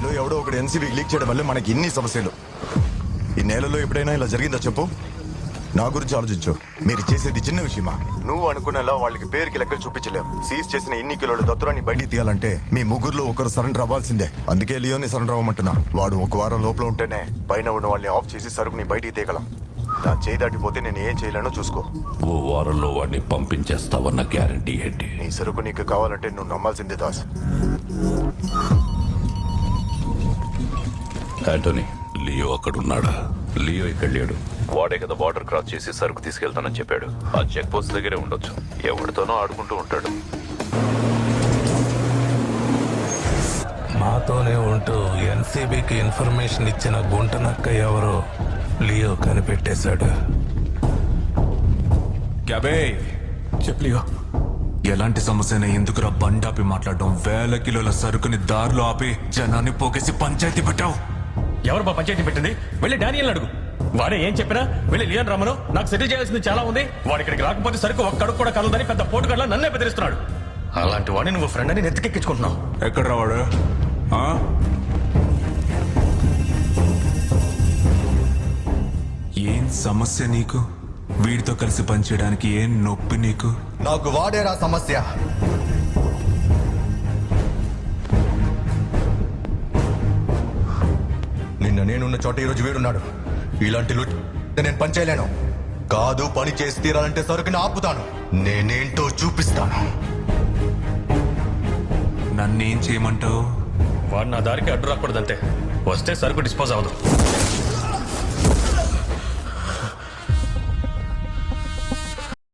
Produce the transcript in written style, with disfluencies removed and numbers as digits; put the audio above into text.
మీలో ఎవడో ఒకడు ఎన్సీబీ లీక్ చేయడం వల్ల మనకి ఇన్ని సమస్యలు. ఈ నేలలో ఎప్పుడైనా ఇలా జరిగిందో చెప్పు. నా గురించి ఆలోచించు. మీరు చేసేది చిన్న విషయమా? నువ్వు అనుకునేలా వాళ్ళకి పేరుకి లెక్కలు చూపించలేవు. సీజ్ చేసిన ఇన్ని కిలోల దత్తరాన్ని బయటికి తీయాలంటే మీ ముగ్గురులో ఒకరు సరెండర్ అవ్వాల్సిందే. అందుకే లియోని సరెండర్ అవ్వమంటున్నా. వాడు ఒక వారం లోపల ఉంటేనే పైన ఉన్న వాళ్ళని ఆఫ్ చేసి సరుకుని బయటికి తీయగలం. నా చేయి దాటిపోతే నేను ఏం చేయలేనో చూసుకో. ఓ వారంలో వాడిని పంపించేస్తావన్న గ్యారంటీ ఏంటి? నీ సరుకు నీకు కావాలంటే నువ్వు నమ్మాల్సిందే దాస్. యాంటోనీ, లియో అక్కడున్నాడా? లియో ఇక్కడ లేడు. వాడే కదా బార్డర్ క్రాస్ చేసి సరుకు తీసుకెళ్తానని చెప్పాడు. ఆ చెక్ పోస్ట్ దగ్గరే ఉండొచ్చు. ఎవరితోనో ఆడుకుంటూ ఉంటాడు. మాతోనే ఉంటూ ఎన్సీబీకి ఇన్ఫర్మేషన్ ఇచ్చిన గుంటనక్క ఎవరో లియో కనిపెట్టేశాడు. క్యాబే చెప్పలియో, ఎలాంటి సమస్యనే ఎందుకురా బండాపి మాట్లాడడం? వేల కిలోల సరుకుని దారిలో ఆపి జనాన్ని పోగేసి పంచాయతీ పెట్టావు. ఎవరు మా పంచాయతీ పెట్టింది? వెళ్ళి డానియల్ అడుగు. వాడే ఏం చెప్పినా వెళ్ళి లియోన్ రమ్మను. నాకు సెటిల్ చేయాల్సింది చాలా ఉంది. వాడు ఇక్కడికి రాకపోతే సరుకు ఒక్కడికి కూడా కలదని పెద్ద పోటుగడ్లా నన్నే బెదిరిస్తున్నాడు. అలాంటి వాడిని నువ్వు ఫ్రెండ్ అని నెత్తికెక్కించుకుంటున్నావు. ఎక్కడ రావాడు? ఏం సమస్య నీకు? వీడితో కలిసి పనిచేయడానికి ఏం నొప్పి నీకు? నాకు వాడేరా సమస్య. నిన్న నేనున్న చోట ఈరోజు వీడున్నాడు. ఇలాంటి నేను పని చేయలేను. కాదు, పని చేసి తీరాలంటే సరుకుని ఆపుతాను. నేనేంటో చూపిస్తాను. నన్నేం చేయమంటావు? వాడు నా దారికి అడ్డు రాకూడదంతే. వస్తే సరుకు డిస్పోజ్ అవ్వదు.